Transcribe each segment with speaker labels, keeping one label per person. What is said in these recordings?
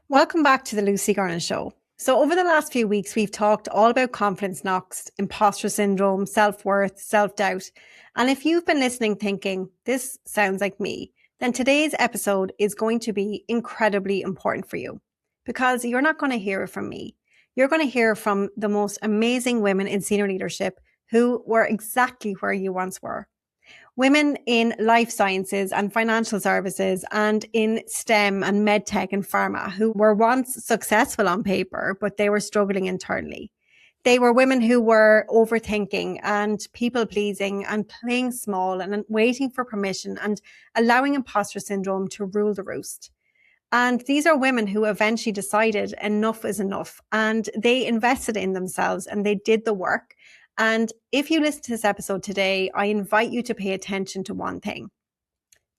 Speaker 1: Welcome back to the Lucy Gernon Show. So over the last few weeks, we've talked all about confidence knocks, imposter syndrome, self-worth, self-doubt. And if you've been listening thinking, this sounds like me, then today's episode is going to be incredibly important for you because you're not going to hear it from me. You're going to hear from the most amazing women in senior leadership who were exactly where you once were. Women in life sciences and financial services and in STEM and medtech and pharma who were once successful on paper, but they were struggling internally. They were women who were overthinking and people pleasing and playing small and waiting for permission and allowing imposter syndrome to rule the roost. And these are women who eventually decided enough is enough and they invested in themselves and they did the work. And if you listen to this episode today, I invite you to pay attention to one thing,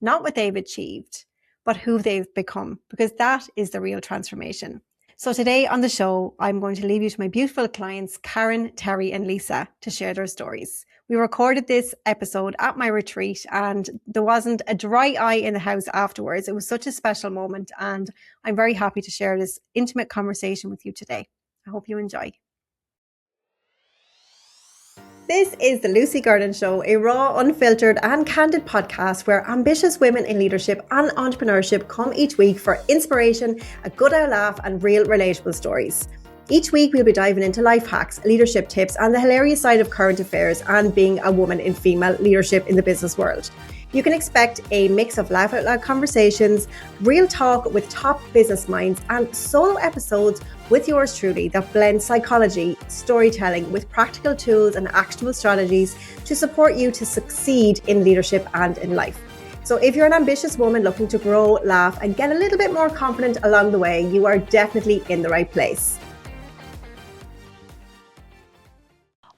Speaker 1: not what they've achieved, but who they've become, because that is the real transformation. So today on the show, I'm going to leave you to my beautiful clients, Karen, Terry, and Lisa, to share their stories. We recorded this episode at my retreat and there wasn't a dry eye in the house afterwards. It was such a special moment and I'm very happy to share this intimate conversation with you today. I hope you enjoy. This is the Lucy Gernon Show, a raw, unfiltered and candid podcast where ambitious women in leadership and entrepreneurship come each week for inspiration, a good old laugh and real relatable stories. Each week we'll be diving into life hacks, leadership tips and the hilarious side of current affairs and being a woman in female leadership in the business world. You can expect a mix of laugh out loud conversations, real talk with top business minds and solo episodes with yours truly that blend psychology, storytelling with practical tools and actionable strategies to support you to succeed in leadership and in life. So if you're an ambitious woman looking to grow, laugh and get a little bit more confident along the way, you are definitely in the right place.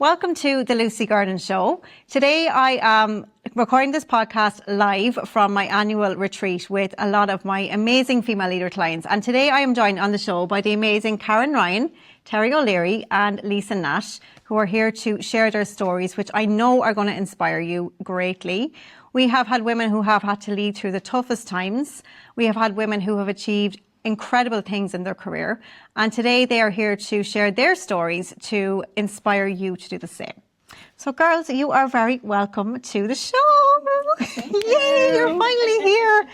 Speaker 1: Welcome to the Lucy Gernon Show. Today I am recording this podcast live from my annual retreat with a lot of my amazing female leader clients. And today I am joined on the show by the amazing Karen Ryan, Terry O'Leary and Lisa Nash, who are here to share their stories, which I know are going to inspire you greatly. We have had women who have had to lead through the toughest times. We have had women who have achieved incredible things in their career. And today they are here to share their stories to inspire you to do the same. So girls, you are very welcome to the show. Yay, you're finally here.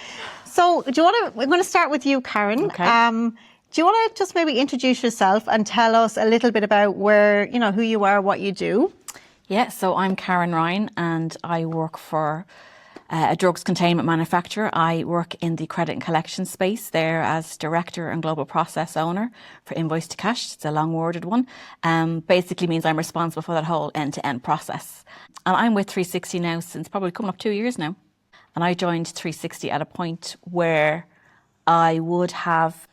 Speaker 1: So we're going to start with you, Karen.
Speaker 2: Okay.
Speaker 1: Do you want to just maybe introduce yourself and tell us a little bit about who you are, what you do?
Speaker 2: Yeah, so I'm Karen Ryan and I work for a drugs containment manufacturer. I work in the credit and collection space there as director and global process owner for invoice to cash. It's a long worded one. Basically means I'm responsible for that whole end-to-end process. And I'm with 360 now since probably coming up 2 years now. And I joined 360 at a point where I would have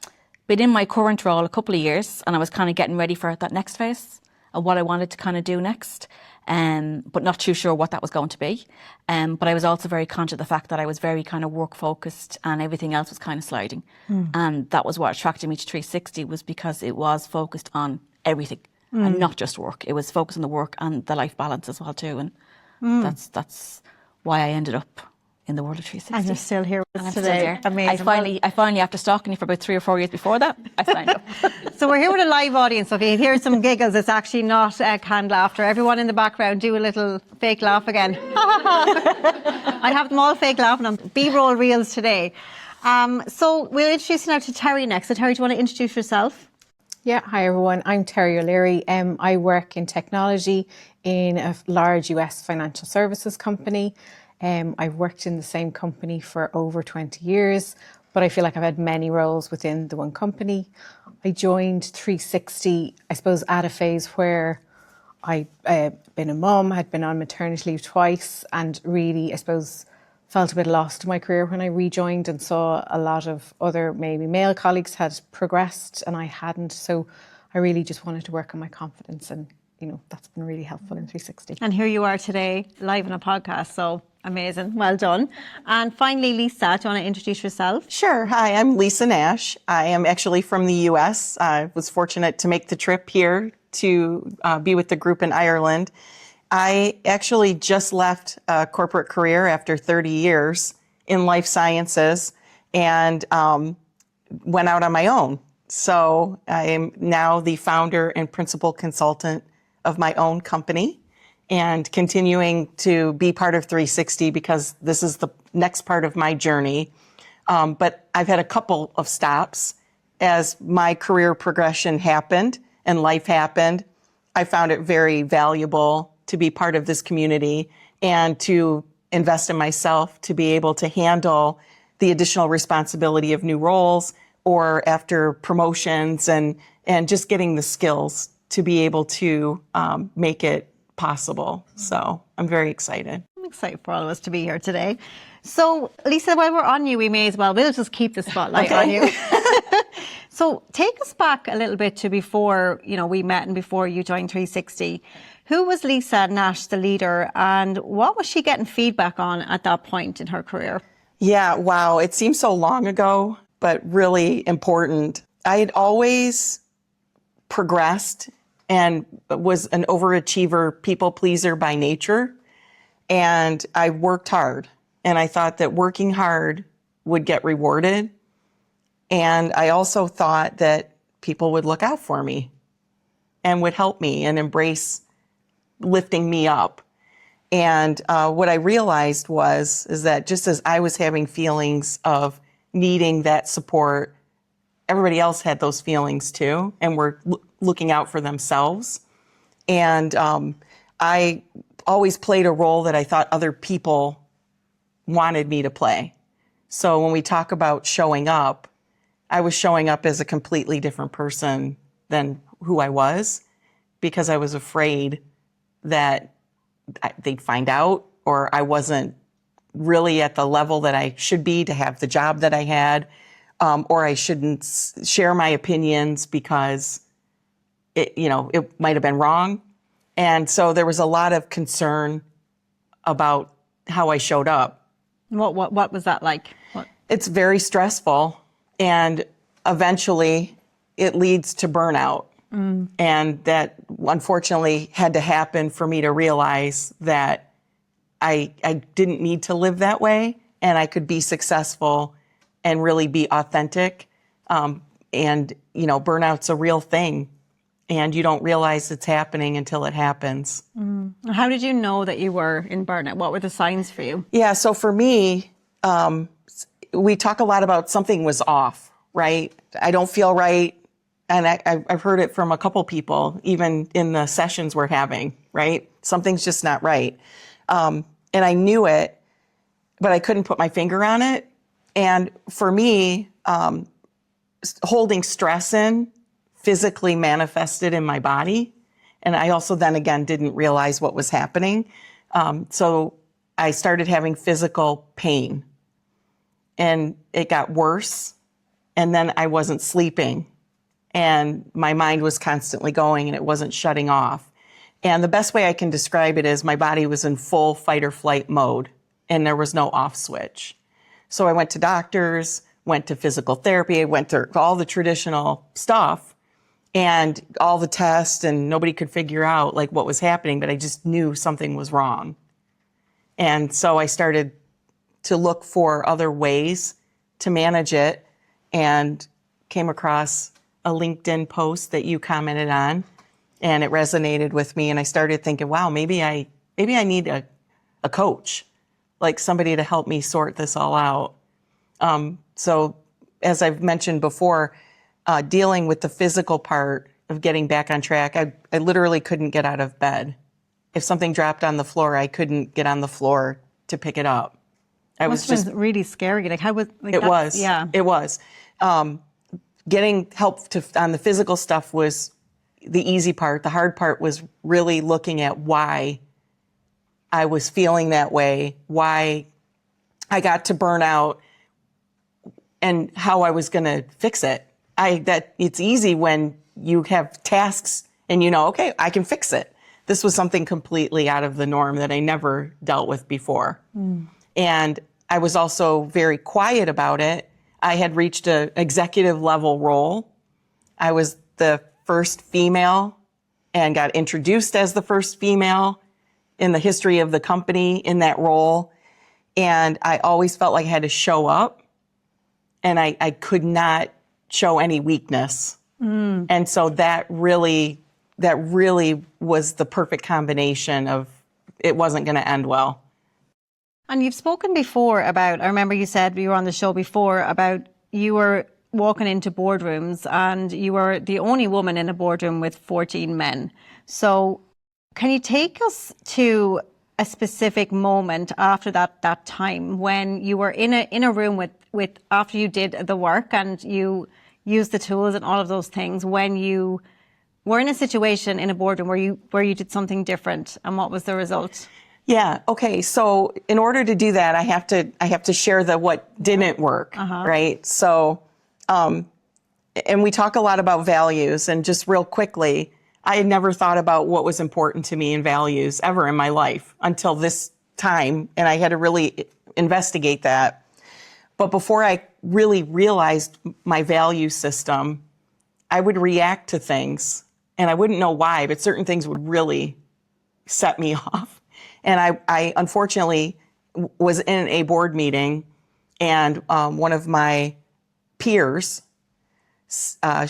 Speaker 2: been in my current role a couple of years and I was kind of getting ready for that next phase of what I wanted to kind of do next. But not too sure what that was going to be. But I was also very conscious of the fact that I was very kind of work focused and everything else was kind of sliding. And that was what attracted me to 360 was because it was focused on everything and not just work. It was focused on the work and the life balance as well too. And that's why I ended up in the world of 360.
Speaker 1: And you're still here with us
Speaker 2: today.
Speaker 1: today. Amazing.
Speaker 2: I finally, after stalking you for about 3 or 4 years before that, I signed up.
Speaker 1: So we're here with a live audience. So if you hear some giggles, it's actually not canned laughter. Everyone in the background, do a little fake laugh again. I have them all fake laughing on B-roll reels today. So we'll introduce you now to Terry next. So Terry, do you want to introduce yourself?
Speaker 3: Yeah, hi everyone. I'm Terry O'Leary. I work in technology in a large US financial services company. I've worked in the same company for over 20 years, but I feel like I've had many roles within the one company. I joined 360, I suppose, at a phase where I'd been a mum, had been on maternity leave twice, and really, I suppose, felt a bit lost in my career when I rejoined and saw a lot of other maybe male colleagues had progressed and I hadn't. So I really just wanted to work on my confidence and, that's been really helpful in 360.
Speaker 1: And here you are today, live on a podcast. So amazing. Well done. And finally, Lisa, do you want to introduce yourself?
Speaker 4: Sure. Hi, I'm Lisa Nash. I am actually from the US. I was fortunate to make the trip here to be with the group in Ireland. I actually just left a corporate career after 30 years in life sciences and went out on my own So I am now the founder and principal consultant of my own company and continuing to be part of 360 because this is the next part of my journey. But I've had a couple of stops as my career progression happened and life happened. I found it very valuable to be part of this community and to invest in myself to be able to handle the additional responsibility of new roles or after promotions and just getting the skills to be able to make it possible. So I'm very excited.
Speaker 1: I'm excited for all of us to be here today. So Lisa, while we're on you, we'll just keep the spotlight on you. So take us back a little bit to before, we met and before you joined 360. Who was Lisa Nash, the leader, and what was she getting feedback on at that point in her career?
Speaker 4: Yeah, wow. It seems so long ago, but really important. I had always progressed and was an overachiever, people pleaser by nature. And I worked hard. And I thought that working hard would get rewarded. And I also thought that people would look out for me and would help me and embrace lifting me up. And what I realized is that just as I was having feelings of needing that support, everybody else had those feelings too, and were looking out for themselves. And I always played a role that I thought other people wanted me to play. So when we talk about showing up, I was showing up as a completely different person than who I was because I was afraid that they'd find out or I wasn't really at the level that I should be to have the job that I had, or I shouldn't share my opinions because it might have been wrong. And so there was a lot of concern about how I showed up.
Speaker 1: What was that like?
Speaker 4: It's very stressful, and eventually it leads to burnout. And that unfortunately had to happen for me to realize that I didn't need to live that way and I could be successful and really be authentic. Burnout's a real thing and you don't realize it's happening until it happens.
Speaker 1: How did you know that you were in burnout? What were the signs for you?
Speaker 4: Yeah, so for me, we talk a lot about something was off, right? I don't feel right. And I've heard it from a couple people, even in the sessions we're having, right? Something's just not right. And I knew it, but I couldn't put my finger on it. And for me, holding stress in physically manifested in my body. And I also then again didn't realize what was happening. So I started having physical pain. And it got worse. And then I wasn't sleeping. And my mind was constantly going and it wasn't shutting off. And the best way I can describe it is my body was in full fight or flight mode and there was no off switch. So I went to doctors, went to physical therapy, I went to all the traditional stuff and all the tests, and nobody could figure out like what was happening, but I just knew something was wrong. And so I started to look for other ways to manage it and came across a LinkedIn post that you commented on, and it resonated with me. And I started thinking, wow, maybe I need a coach, like somebody to help me sort this all out. So as I've mentioned before, dealing with the physical part of getting back on track, I literally couldn't get out of bed. If something dropped on the floor, I couldn't get on the floor to pick it up. I was just
Speaker 1: really scary. Like how was like
Speaker 4: it
Speaker 1: that,
Speaker 4: was.
Speaker 1: Yeah.
Speaker 4: It was. Getting help on the physical stuff was the easy part. The hard part was really looking at why I was feeling that way, why I got to burn out, and how I was going to fix it. It's easy when you have tasks and okay, I can fix it. This was something completely out of the norm that I never dealt with before. And I was also very quiet about it. I had reached an executive level role. I was the first female and got introduced as the first female in the history of the company in that role. And I always felt like I had to show up, and I could not show any weakness. And so that really was the perfect combination of it wasn't going to end well.
Speaker 1: And you've spoken before about, I remember you said you were on the show before about you were walking into boardrooms and you were the only woman in a boardroom with 14 men. So can you take us to a specific moment after that time when you were in a room with after you did the work and you used the tools and all of those things, when you were in a situation in a boardroom where you did something different, and what was the result?
Speaker 4: Yeah. Okay. So in order to do that, I have to share what didn't work, right? So, and we talk a lot about values, and just real quickly, I had never thought about what was important to me in values ever in my life until this time, and I had to really investigate that. But before I really realized my value system, I would react to things, and I wouldn't know why, but certain things would really set me off. And I unfortunately was in a board meeting, and one of my peers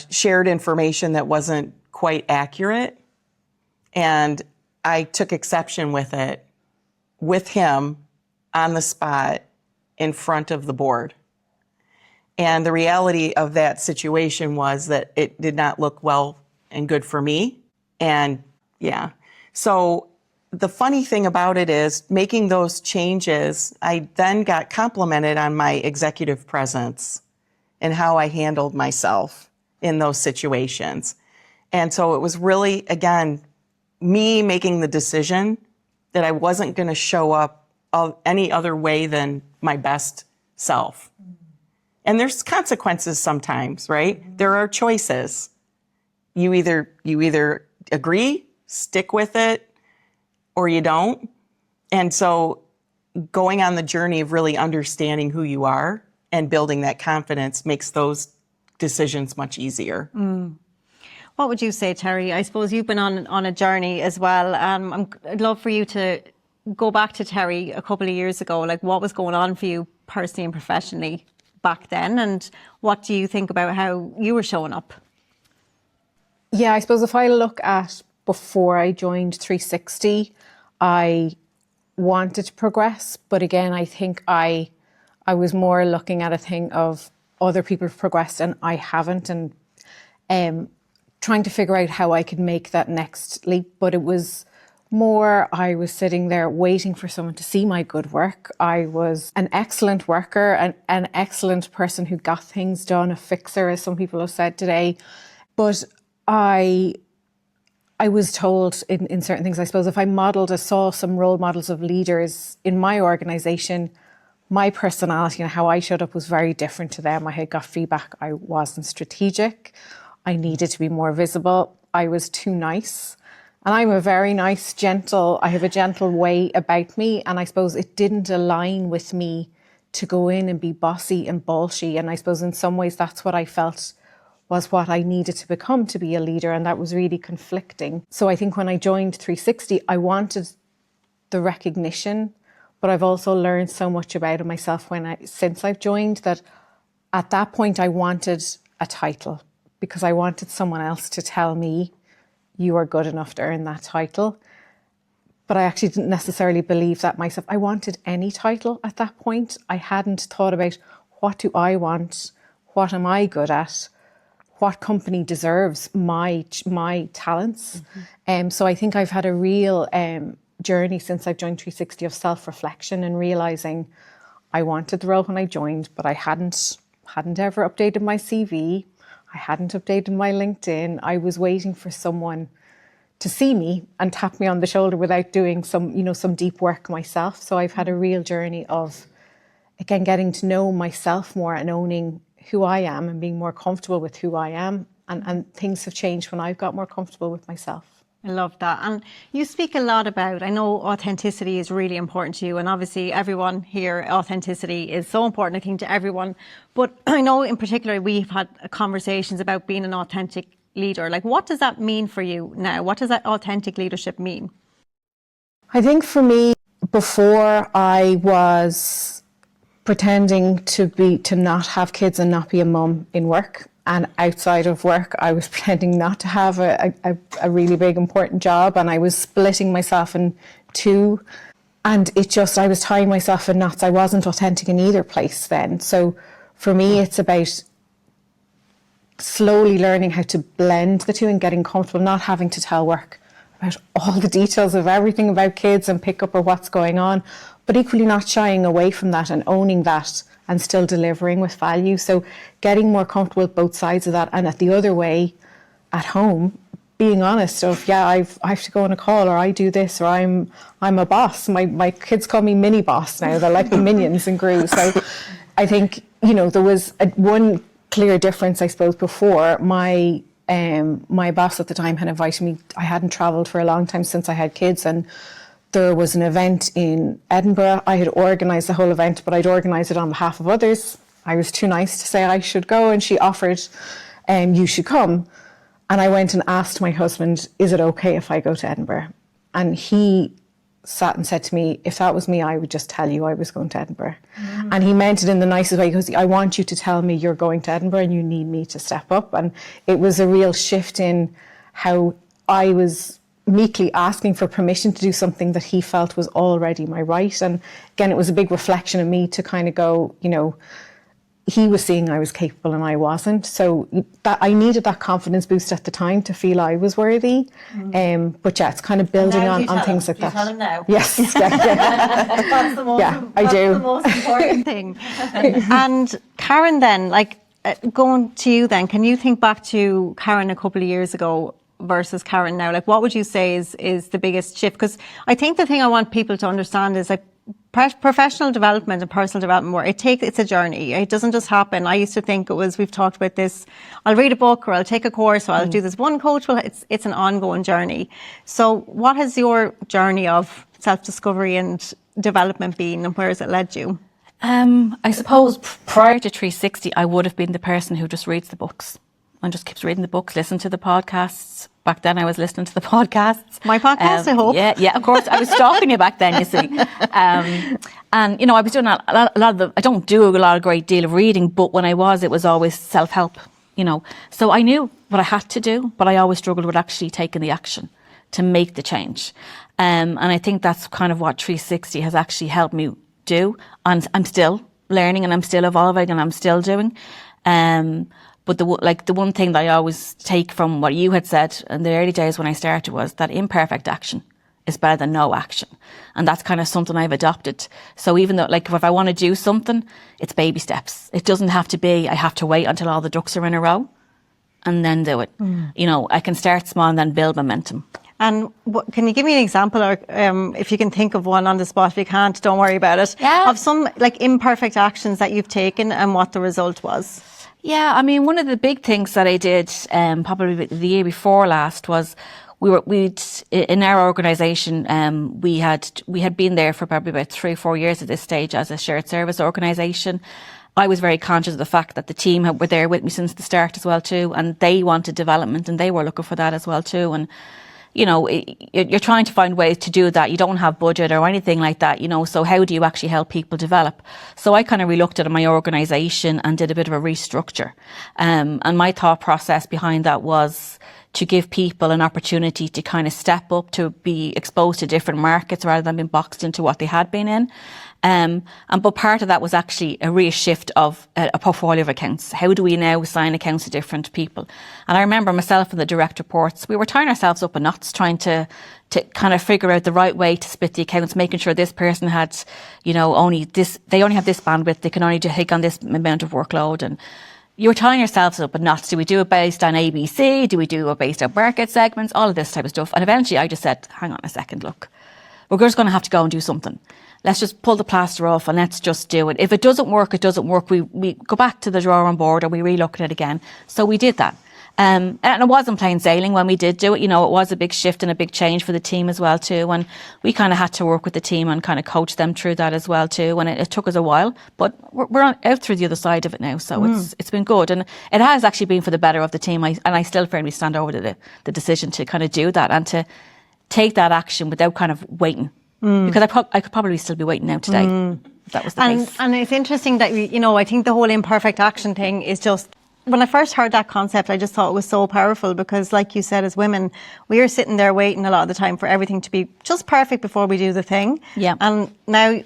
Speaker 4: shared information that wasn't quite accurate. And I took exception with it, with him on the spot in front of the board. And the reality of that situation was that it did not look well and good for me. And yeah, so the funny thing about it is making those changes, I then got complimented on my executive presence and how I handled myself in those situations. And so it was really, again, me making the decision that I wasn't going to show up any other way than my best self. And there's consequences sometimes, right? There are choices. You either agree, stick with it, or you don't. And so going on the journey of really understanding who you are and building that confidence makes those decisions much easier.
Speaker 1: What would you say, Terry? I suppose you've been on a journey as well. I'd love for you to go back to Terry a couple of years ago. Like, what was going on for you personally and professionally back then? And what do you think about how you were showing up?
Speaker 3: Yeah, I suppose if I look at before I joined 360, I wanted to progress. But again, I think I was more looking at a thing of other people have progressed and I haven't, and trying to figure out how I could make that next leap. But it was more, I was sitting there waiting for someone to see my good work. I was an excellent worker, an excellent person who got things done, a fixer, as some people have said today. But I was told in certain things, I suppose, if I saw some role models of leaders in my organisation, my personality and how I showed up was very different to them. I had got feedback I wasn't strategic. I needed to be more visible. I was too nice. And I'm a very nice, I have a gentle way about me. And I suppose it didn't align with me to go in and be bossy and bolshy. And I suppose in some ways that's what I felt was what I needed to become to be a leader. And that was really conflicting. So I think when I joined 360, I wanted the recognition, but I've also learned so much about myself since I've joined, that at that point I wanted a title, because I wanted someone else to tell me, you are good enough to earn that title. But I actually didn't necessarily believe that myself. I wanted any title at that point. I hadn't thought about, what do I want? What am I good at? What company deserves my talents? So I think I've had a real journey since I've joined 360 of self-reflection and realising I wanted the role when I joined, but I hadn't ever updated my CV. I hadn't updated my LinkedIn. I was waiting for someone to see me and tap me on the shoulder without doing some deep work myself. So I've had a real journey of, again, getting to know myself more and owning who I am and being more comfortable with who I am. And things have changed when I've got more comfortable with myself.
Speaker 1: I love that. And you speak a lot about, I know authenticity is really important to you, and obviously everyone here, authenticity is so important, I think, to everyone. But I know in particular we've had conversations about being an authentic leader. Like, what does that mean for you now? What does that authentic leadership mean?
Speaker 3: I think for me, before I was pretending to not have kids and not be a mum in work. And outside of work, I was pretending not to have a really big, important job, and I was splitting myself in two. And I was tying myself in knots. I wasn't authentic in either place then. So for me, it's about slowly learning how to blend the two and getting comfortable, not having to tell work about all the details of everything about kids and pick up or what's going on, but equally not shying away from that and owning that and still delivering with value. So getting more comfortable with both sides of that. And at the other way, at home, being honest of, I have to go on a call, or I do this, or I'm a boss. My kids call me mini boss now. They're like the minions in Gru. So I think, there was one clear difference, I suppose. Before, my boss at the time had invited me. I hadn't travelled for a long time since I had kids, and there was an event in Edinburgh. I had organised the whole event, but I'd organised it on behalf of others. I was too nice to say I should go, and she offered, you should come. And I went and asked my husband, is it okay if I go to Edinburgh? And he sat and said to me, if that was me, I would just tell you I was going to Edinburgh. And he meant it in the nicest way. He goes, I want you to tell me you're going to Edinburgh and you need me to step up. And it was a real shift in how I was meekly asking for permission to do something that he felt was already my right. And again, it was a big reflection of me to kind of go, he was seeing I was capable and I wasn't. So that I needed that confidence boost at the time to feel I was worthy. But it's kind of building on things like that.
Speaker 1: You tell him now.
Speaker 3: Yes.
Speaker 1: That's the most,
Speaker 3: I do.
Speaker 1: The most important thing. And Karen, then, going to you then, can you think back to Karen a couple of years ago versus Karen now? What would you say is the biggest shift? Because I think the thing I want people to understand is professional development and personal development work, it's a journey. It doesn't just happen. I used to think it was, we've talked about this, I'll read a book or I'll take a course or I'll do this one coach. Well, it's an ongoing journey. So what has your journey of self-discovery and development been, and where has it led you?
Speaker 2: I suppose prior to 360, I would have been the person who just reads the books and just keeps reading the books, listen to the podcasts. Back then I was listening to the podcasts.
Speaker 1: My podcast, I hope.
Speaker 2: Yeah, of course. I was stalking you back then, you see. And, I was doing a lot of I don't do a great deal of reading, but when I was, it was always self-help, So I knew what I had to do, but I always struggled with actually taking the action to make the change. And I think that's kind of what 360 has actually helped me do. And I'm still learning and I'm still evolving and I'm still doing. But the one thing that I always take from what you had said in the early days when I started was that imperfect action is better than no action. And that's kind of something I've adopted. So even though, if I want to do something, it's baby steps. It doesn't have to be, I have to wait until all the ducks are in a row and then do it. I can start small and then build momentum.
Speaker 1: And can you give me an example, or if you can think of one on the spot? If you can't, don't worry about it.
Speaker 2: Yeah.
Speaker 1: Of some imperfect actions that you've taken and what the result was.
Speaker 2: Yeah, one of the big things that I did probably the year before last was we'd in our organisation we had been there for probably about 3 or 4 years at this stage as a shared service organisation. I was very conscious of the fact that the team were there with me since the start as well too, and they wanted development and they were looking for that as well too. And you're trying to find ways to do that. You don't have budget or anything like that, so how do you actually help people develop? So I kind of relooked at my organisation and did a bit of a restructure. And my thought process behind that was to give people an opportunity to kind of step up, to be exposed to different markets rather than being boxed into what they had been in. But part of that was actually a real shift of a portfolio of accounts. How do we now assign accounts to different people? And I remember myself and the direct reports, we were tying ourselves up in knots trying to kind of figure out the right way to split the accounts, making sure this person had, only this, they only have this bandwidth, they can only take on this amount of workload. And you're tying yourselves up in knots. Do we do it based on ABC? Do we do it based on market segments? All of this type of stuff. And eventually I just said, hang on a second, look, we're just going to have to go and do something. Let's just pull the plaster off and let's just do it. If it doesn't work, it doesn't work. We go back to the drawing board and we relook at it again. So we did that. And it wasn't plain sailing when we did do it. It was a big shift and a big change for the team as well too. And we kind of had to work with the team and kind of coach them through that as well too. And it took us a while, but we're out through the other side of it now. So it's been good. And it has actually been for the better of the team. And I still firmly stand over the decision to kind of do that and to take that action without kind of waiting. Because I could probably still be waiting now today. If that was the case.
Speaker 1: And it's interesting that, I think the whole imperfect action thing is just when I first heard that concept, I just thought it was so powerful because, like you said, as women, we are sitting there waiting a lot of the time for everything to be just perfect before we do the thing.
Speaker 2: Yeah.
Speaker 1: And now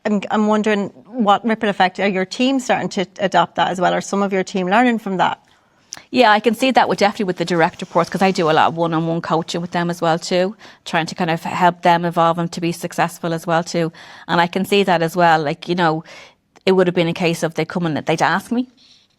Speaker 1: I'm wondering what ripple effect are your team starting to adopt that as well? Are some of your team learning from that?
Speaker 2: Yeah, I can see that definitely with the direct reports, because I do a lot of one-on-one coaching with them as well too, trying to kind of help them evolve and to be successful as well too. And I can see that as well, like, you know, it would have been a case of they come and they'd ask me.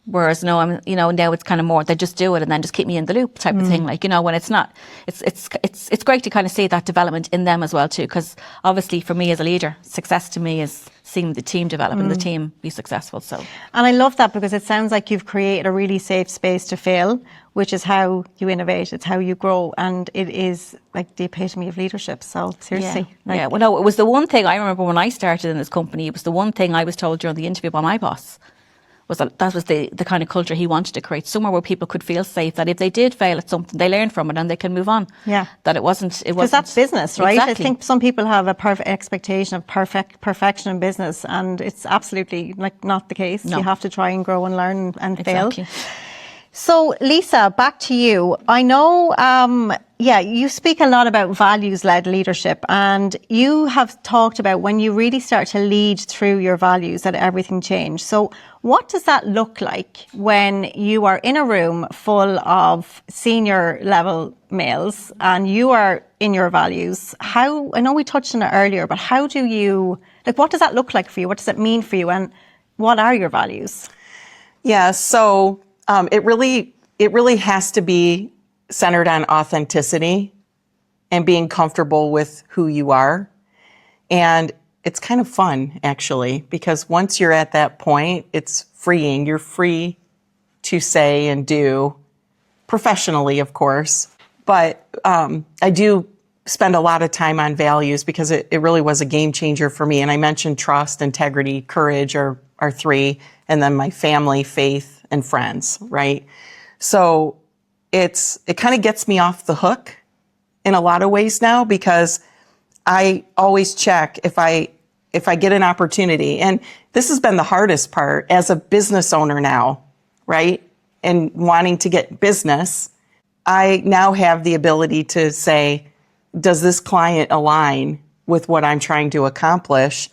Speaker 2: Whereas now now it's kind of more, they just do it and then just keep me in the loop type of thing. Like, you know, when it's not, it's great to kind of see that development in them as well too. Because obviously for me as a leader, success to me is seeing the team develop and the team be successful. So,
Speaker 1: and I love that because it sounds like you've created a really safe space to fail, which is how you innovate. It's how you grow, and it is like the epitome of leadership. So seriously,
Speaker 2: yeah. Well, no, it was the one thing I remember when I started in this company. It was the one thing I was told during the interview by my boss. Was that was the kind of culture he wanted to create, somewhere where people could feel safe, that if they did fail at something, they learn from it and they can move on.
Speaker 1: Yeah.
Speaker 2: That it wasn't...
Speaker 1: Because that's business, right?
Speaker 2: Exactly.
Speaker 1: I think some people have a perfect expectation of perfection in business, and it's absolutely not the case.
Speaker 2: No.
Speaker 1: You have to try and grow and learn and
Speaker 2: Exactly.
Speaker 1: fail. So, Lisa, back to you. I know, you speak a lot about values-led leadership, and you have talked about when you really start to lead through your values that everything changed. So what does that look like when you are in a room full of senior level males and you are in your values? How, I know we touched on it earlier, but how do you, what does that look like for you? What does it mean for you? And what are your values?
Speaker 4: Yeah, so it really has to be centered on authenticity and being comfortable with who you are. And it's kind of fun, actually, because once you're at that point, it's freeing. You're free to say and do, professionally, of course. But I do spend a lot of time on values because it really was a game changer for me. And I mentioned trust, integrity, courage are three, and then my family, faith, and friends, right? So it kind of gets me off the hook in a lot of ways now, because I always check if I get an opportunity. And this has been the hardest part as a business owner now, right? And wanting to get business, I now have the ability to say, does this client align with what I'm trying to accomplish?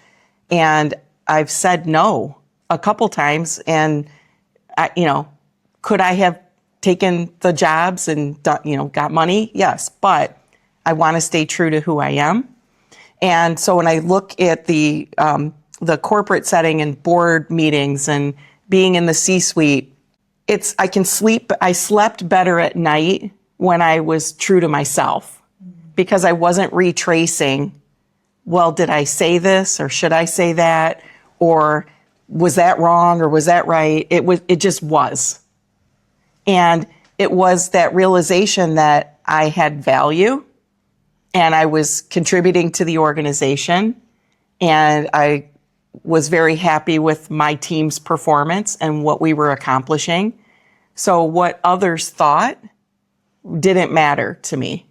Speaker 4: And I've said no a couple times, and could I have taken the jobs and got money? Yes, but I want to stay true to who I am. And so when I look at the corporate setting and board meetings and being in the C-suite, I can sleep. I slept better at night when I was true to myself, because I wasn't retracing, well, did I say this or should I say that? Or was that wrong or was that right? It just was. And it was that realization that I had value and I was contributing to the organization, and I was very happy with my team's performance and what we were accomplishing. So what others thought didn't matter to me.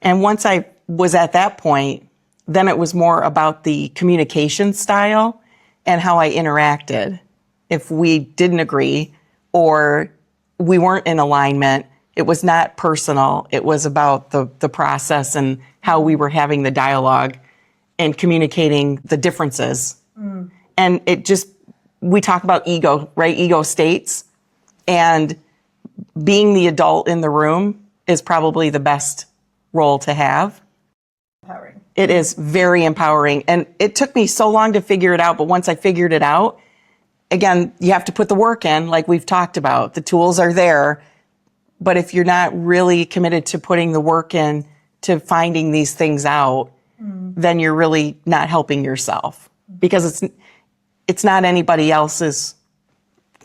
Speaker 4: And once I was at that point, then it was more about the communication style and how I interacted. If we didn't agree or we weren't in alignment, it was not personal. It was about the process and how we were having the dialogue and communicating the differences. And we talk about ego, right? Ego states. And being the adult in the room is probably the best role to have.
Speaker 1: Empowering.
Speaker 4: It is very empowering. And it took me so long to figure it out. But once I figured it out, again, you have to put the work in, like we've talked about. The tools are there. But if you're not really committed to putting the work in to finding these things out, then you're really not helping yourself, because it's not anybody else's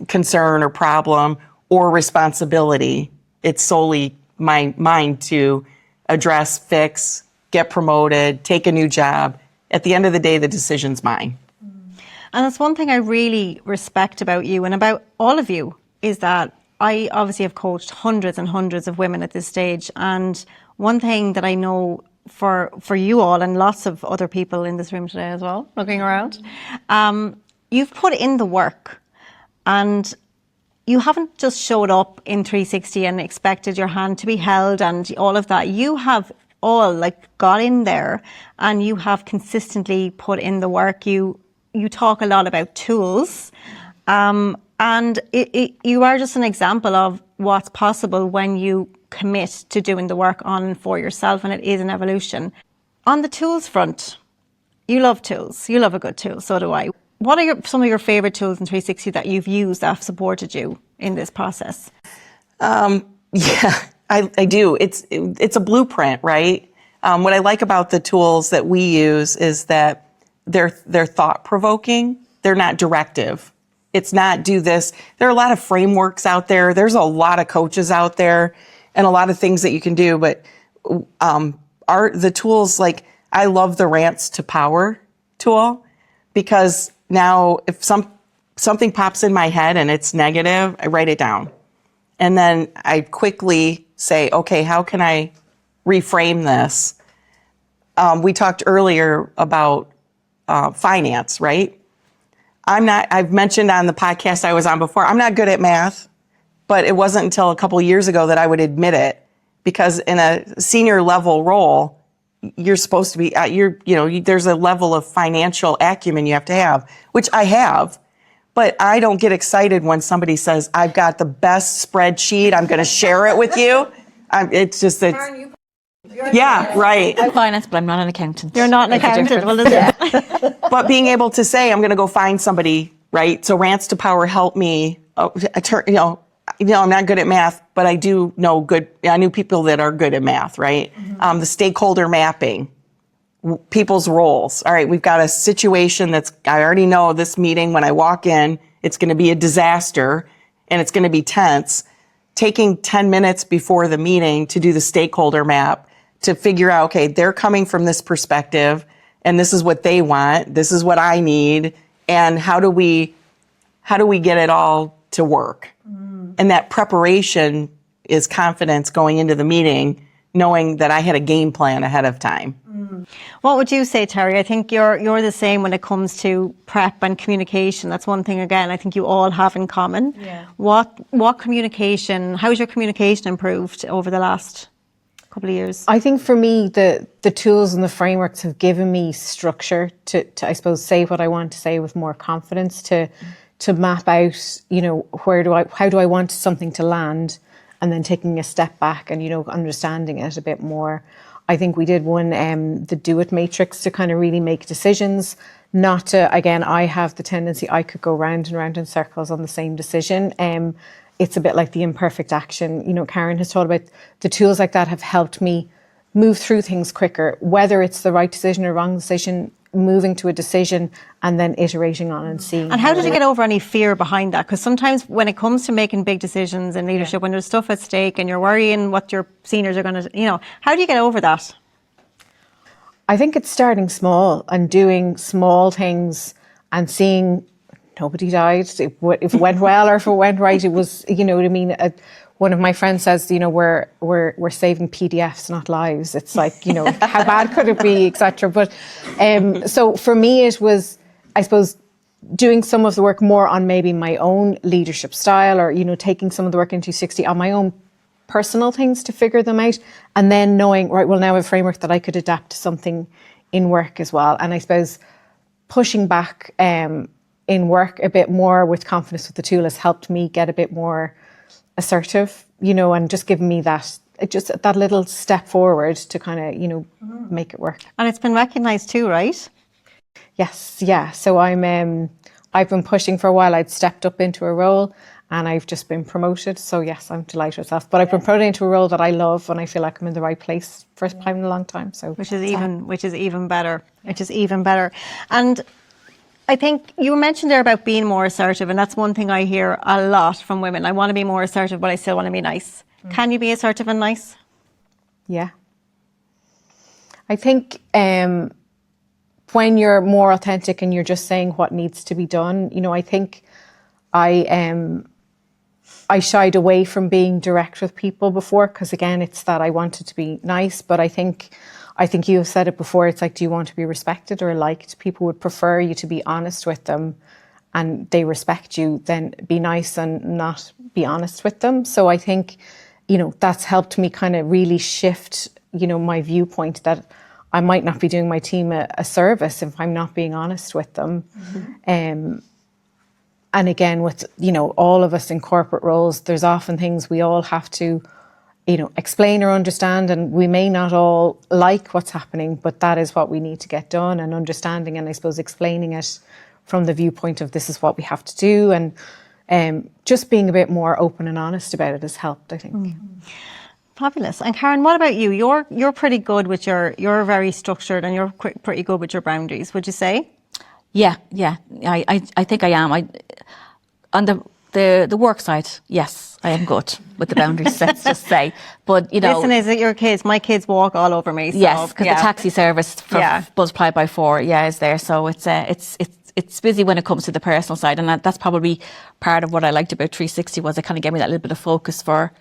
Speaker 4: concern or problem or responsibility. It's solely mine to address, fix, get promoted, take a new job. At the end of the day, the decision's mine.
Speaker 1: And that's one thing I really respect about you and about all of you, is that I obviously have coached hundreds and hundreds of women at this stage. And one thing that I know for you all, and lots of other people in this room today as well, looking around, you've put in the work. And you haven't just showed up in 360 and expected your hand to be held and all of that. You have all like got in there and you have consistently put in the work. You talk a lot about tools, and you are just an example of what's possible when you commit to doing the work on and for yourself, and it is an evolution. On the tools front, you love tools. You love a good tool, so do I. What are some of your favourite tools in 360 that you've used that have supported you in this process?
Speaker 4: Yeah, I do. It's a blueprint, right? What I like about the tools that we use is that they're thought-provoking. They're not directive. It's not do this. There are a lot of frameworks out there. There's a lot of coaches out there and a lot of things that you can do. But the tools, like I love the Rants to Power tool, because now if something pops in my head and it's negative, I write it down. And then I quickly say, okay, how can I reframe this? We talked earlier about finance, right? I've mentioned on the podcast I was on before, I'm not good at math, but it wasn't until a couple of years ago that I would admit it, because in a senior level role, you're supposed to be, there's a level of financial acumen you have to have, which I have, but I don't get excited when somebody says, I've got the best spreadsheet, I'm going to share it with you. Yeah, right.
Speaker 2: I'm finance, but I'm not an accountant.
Speaker 1: You're not an accountant, well, is it?
Speaker 4: But being able to say, I'm going to go find somebody, right? So Rants to Power helped me. I'm not good at math, but I do know I knew people that are good at math, right? Mm-hmm. The stakeholder mapping, people's roles. All right, we've got a situation I already know this meeting, when I walk in, it's going to be a disaster and it's going to be tense. Taking 10 minutes before the meeting to do the stakeholder map, to figure out, okay, they're coming from this perspective and this is what they want. This is what I need. And how do we get it all to work? Mm. And that preparation is confidence going into the meeting, knowing that I had a game plan ahead of time.
Speaker 1: Mm. What would you say, Terry? I think you're the same when it comes to prep and communication. That's one thing, again, I think you all have in common. Yeah. What communication, how's your communication improved over the last couple of years?
Speaker 3: I think for me, the tools and the frameworks have given me structure to I suppose, say what I want to say with more confidence, to map out, how do I want something to land, and then taking a step back and, understanding it a bit more. I think we did one, the Do It matrix, to kind of really make decisions, not to, again, I have the tendency, I could go round and round in circles on the same decision. It's a bit like the imperfect action. Karen has talked about the tools like that have helped me move through things quicker, whether it's the right decision or wrong decision, moving to a decision and then iterating on and seeing.
Speaker 1: And how did you get over any fear behind that? Because sometimes when it comes to making big decisions in leadership, when there's stuff at stake and you're worrying what your seniors are going to, how do you get over that?
Speaker 3: I think it's starting small and doing small things and seeing nobody died. If it went well or if it went right, it was, what I mean? One of my friends says, we're saving PDFs, not lives. It's like, how bad could it be, etc. But so for me, it was, I suppose, doing some of the work more on maybe my own leadership style, or, taking some of the work into 60 on my own personal things to figure them out. And then knowing, right, well, now I have a framework that I could adapt to something in work as well. And I suppose pushing back in work a bit more with confidence with the tool has helped me get a bit more assertive, and just given me that little step forward to kind of, make it work.
Speaker 1: And it's been recognised too, right?
Speaker 3: Yes, yeah. So I've been pushing for a while. I'd stepped up into a role and I've just been promoted. So yes, I'm delighted with that. But I've been promoted into a role that I love and I feel like I'm in the right place first time in a long time. So
Speaker 1: which is even better. And I think you mentioned there about being more assertive, and that's one thing I hear a lot from women. I want to be more assertive, but I still want to be nice. Can you be assertive and nice?
Speaker 3: Yeah. I think when you're more authentic and you're just saying what needs to be done, I think I shied away from being direct with people before, because again, it's that I wanted to be nice, but I think you have said it before, it's like, do you want to be respected or liked? People would prefer you to be honest with them and they respect you, then be nice and not be honest with them. So I think, you know, that's helped me kind of really shift, you know, my viewpoint that I might not be doing my team a service if I'm not being honest with them. And again, with, you know, all of us in corporate roles, there's often things we all have to, you know, explain or understand, and we may not all like what's happening, but that is what we need to get done, and understanding and I suppose explaining it from the viewpoint of this is what we have to do, and just being a bit more open and honest about it has helped, I think.
Speaker 1: Fabulous. And Karen, what about you? You're pretty good with you're very structured, and you're pretty good with your boundaries, would you say?
Speaker 2: Yeah. I think I am. On the work side, yes, I am good with the boundaries, let's just say. But, you know...
Speaker 1: Listen, is it your kids? My kids walk all over me. So,
Speaker 2: yes, because the taxi service for multiplied by 4, is there. So it's busy when it comes to the personal side. And that's probably part of what I liked about 360 was it kind of gave me that little bit of focus for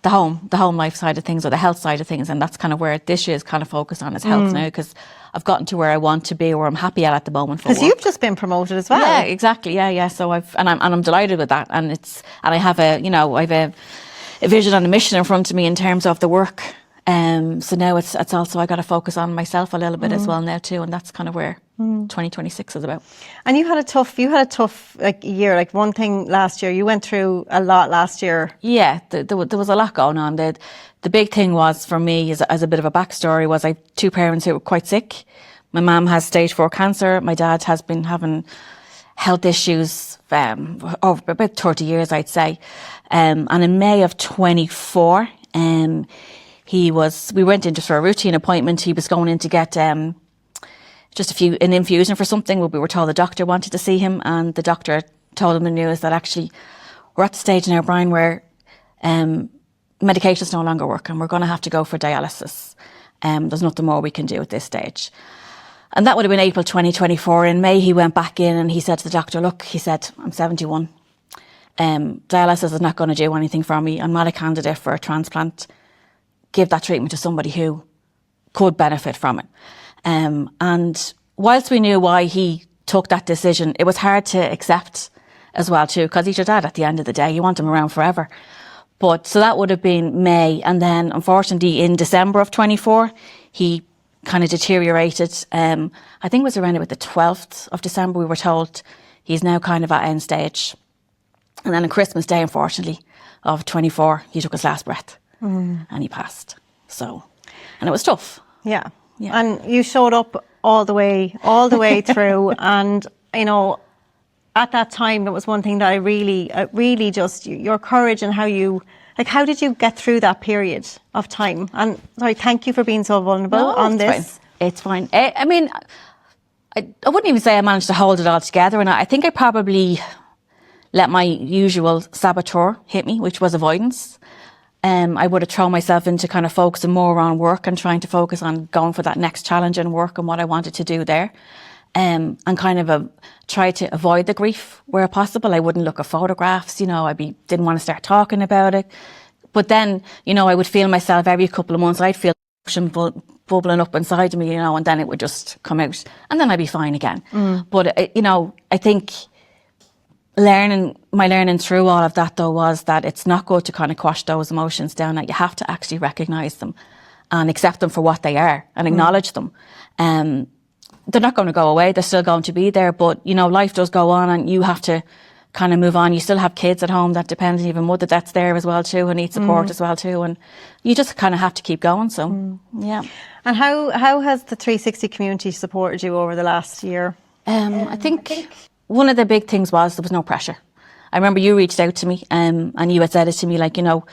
Speaker 2: the home life side of things, or the health side of things. And that's kind of where this year is kind of focused on, is health now, because I've gotten to where I want to be, where I'm happy at the moment.
Speaker 1: Because you've just been promoted as well.
Speaker 2: Yeah, exactly. Yeah. So I'm delighted with that, and I have a vision and a mission in front of me in terms of the work. So now it's also I got to focus on myself a little bit as well now too, and that's kind of where 2026 is about.
Speaker 1: And you had a tough year. Like, one thing last year, you went through a lot last year.
Speaker 2: Yeah, there was a lot going on. The big thing was for me, as a bit of a backstory, was I have 2 parents who were quite sick. My mum has stage 4 cancer. My dad has been having health issues over about 30 years, I'd say. And in May of 24, we went in just for a routine appointment. He was going in to get just an infusion for something. We were told the doctor wanted to see him, and the doctor told him the news that actually we're at the stage in our brain where medication's no longer working. We're going to have to go for dialysis. There's nothing more we can do at this stage. And that would have been April 2024. In May, he went back in and he said to the doctor, look, he said, I'm 71. Dialysis is not going to do anything for me. I'm not a candidate for a transplant. Give that treatment to somebody who could benefit from it. And whilst we knew why he took that decision, it was hard to accept as well too, because he's your dad at the end of the day. You want him around forever. But so that would have been May. And then unfortunately in December of 24, he kind of deteriorated. I think it was around about the 12th of December, we were told he's now kind of at end stage. And then on Christmas Day, unfortunately, of 24, he took his last breath and he passed. So, and it was tough.
Speaker 1: Yeah. And you showed up all the way through. And, you know, at that time, there was one thing that I really just, your courage and how did you get through that period of time? And sorry, thank you for being so vulnerable on this.
Speaker 2: It's fine. I mean, I wouldn't even say I managed to hold it all together. And I think I probably let my usual saboteur hit me, which was avoidance. I would have thrown myself into kind of focusing more on work and trying to focus on going for that next challenge in work and what I wanted to do there. And kind of try to avoid the grief where possible. I wouldn't look at photographs, you know, didn't want to start talking about it. But then, you know, I would feel myself every couple of months, I'd feel emotion bubbling up inside of me, you know, and then it would just come out and then I'd be fine again. But, you know, I think my learning through all of that though was that it's not good to kind of quash those emotions down, that you have to actually recognise them and accept them for what they are and acknowledge them. They're not going to go away. They're still going to be there. But, you know, life does go on and you have to kind of move on. You still have kids at home that depend, even mother that's there as well too, who need support as well too. And you just kind of have to keep going. So, yeah.
Speaker 1: And how has the 360 community supported you over the last year?
Speaker 2: I think one of the big things was there was no pressure. I remember you reached out to me and you had said it to me like, you know,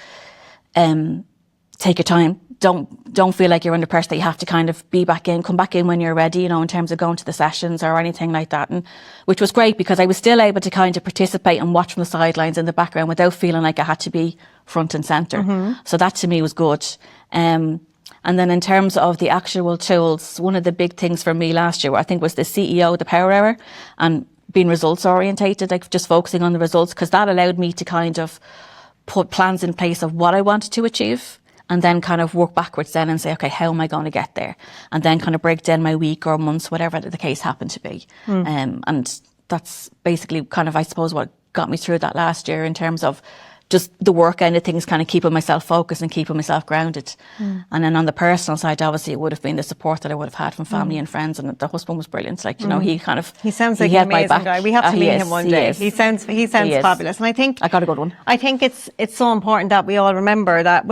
Speaker 2: take your time. Don't feel like you're under pressure that you have to kind of come back in when you're ready, you know, in terms of going to the sessions or anything like that. And which was great because I was still able to kind of participate and watch from the sidelines in the background without feeling like I had to be front and centre. So that to me was good. And then in terms of the actual tools, one of the big things for me last year, I think, was the CEO, the Power Hour, and being results orientated, like just focusing on the results, because that allowed me to kind of put plans in place of what I wanted to achieve. And then kind of work backwards then and say, okay, how am I going to get there? And then kind of break down my week or months, whatever the case happened to be. And that's basically kind of, I suppose, what got me through that last year in terms of just the work end of things, kind of keeping myself focused and keeping myself grounded. And then on the personal side, obviously, it would have been the support that I would have had from family and friends. And the husband was brilliant. Like, you know, he
Speaker 1: sounds like an amazing guy. We have to meet him one day. He sounds fabulous. And I think
Speaker 2: I got a good one.
Speaker 1: I think it's so important that we all remember that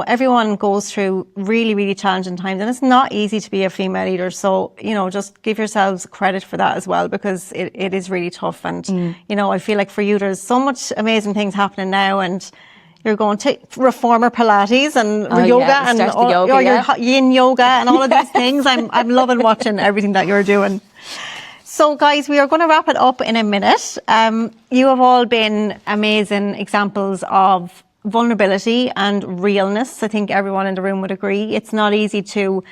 Speaker 1: everyone goes through really, really challenging times, and it's not easy to be a female leader. So, just give yourselves credit for that as well, because it is really tough. And, I feel like for you, there's so much amazing things happening now, and you're going to reformer Pilates and yoga and your yin yoga and all of these things. I'm loving watching everything that you're doing. So guys, we are going to wrap it up in a minute. You have all been amazing examples of vulnerability and realness. I think everyone in the room would agree. It's not easy to,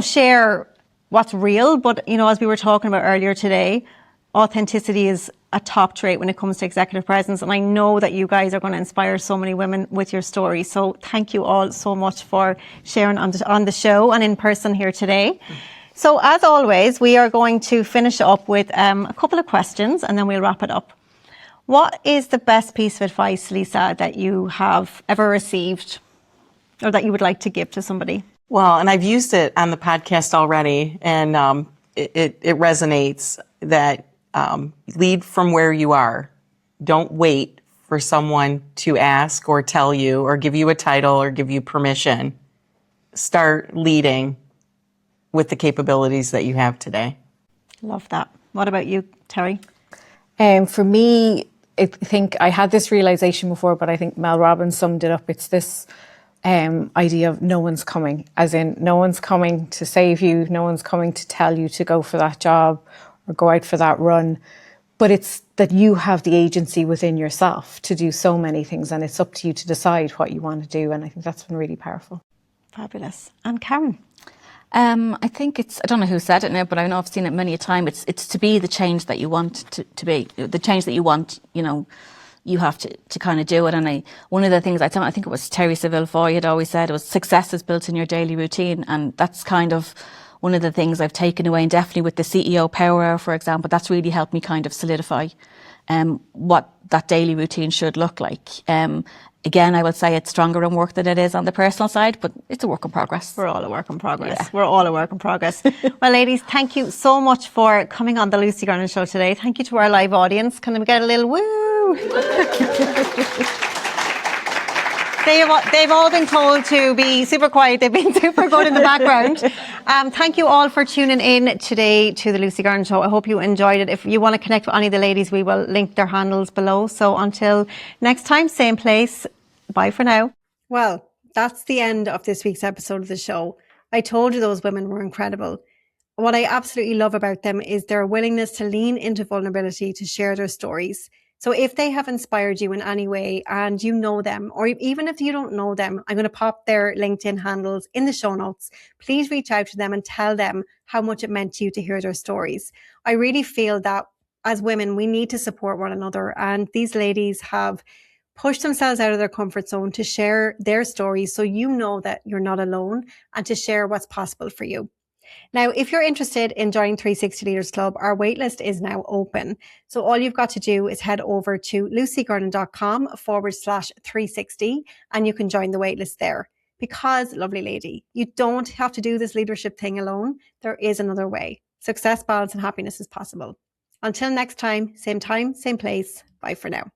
Speaker 1: share what's real, but, as we were talking about earlier today, authenticity is a top trait when it comes to executive presence. And I know that you guys are going to inspire so many women with your story. So thank you all so much for sharing on the show and in person here today. So as always, we are going to finish up with a couple of questions, and then we'll wrap it up. What is the best piece of advice, Lisa, that you have ever received or that you would like to give to somebody?
Speaker 4: Well, and I've used it on the podcast already, and it resonates that lead from where you are. Don't wait for someone to ask or tell you or give you a title or give you permission. Start leading with the capabilities that you have today.
Speaker 1: Love that. What about you, Terry?
Speaker 3: For me, I think I had this realization before, but I think Mel Robbins summed it up. It's this idea of no one's coming, as in no one's coming to save you, no one's coming to tell you to go for that job or go out for that run, but it's that you have the agency within yourself to do so many things, and it's up to you to decide what you want to do, and I think that's been really powerful.
Speaker 1: Fabulous. And Karen?
Speaker 2: I think I don't know who said it now, but I know I've seen it many a time. It's to be the change that you want to be, the change that you want, you have to kind of do it. And one of the things I think it was Terry Saville Foy had always said, it was success is built in your daily routine. And that's kind of one of the things I've taken away, and definitely with the CEO Power Hour, for example, that's really helped me kind of solidify what that daily routine should look like. Again, I would say it's stronger in work than it is on the personal side, but it's a work in progress.
Speaker 1: We're all a work in progress. Yeah. We're all a work in progress. Well, ladies, thank you so much for coming on the Lucy Gernon Show today. Thank you to our live audience. Can we get a little woo? They've all been told to be super quiet. They've been super good in the background. Thank you all for tuning in today to the Lucy Gernon Show. I hope you enjoyed it. If you want to connect with any of the ladies, we will link their handles below. So until next time, same place. Bye for now. Well, that's the end of this week's episode of the show. I told you those women were incredible. What I absolutely love about them is their willingness to lean into vulnerability to share their stories. So if they have inspired you in any way and you know them, or even if you don't know them, I'm going to pop their LinkedIn handles in the show notes. Please reach out to them and tell them how much it meant to you to hear their stories. I really feel that as women, we need to support one another. And these ladies have pushed themselves out of their comfort zone to share their stories, so you know that you're not alone, and to share what's possible for you. Now, if you're interested in joining 360 Leaders Club, our waitlist is now open. So all you've got to do is head over to lucygernon.com/360 and you can join the waitlist there. Because, lovely lady, you don't have to do this leadership thing alone. There is another way. Success, balance, and happiness is possible. Until next time, same place. Bye for now.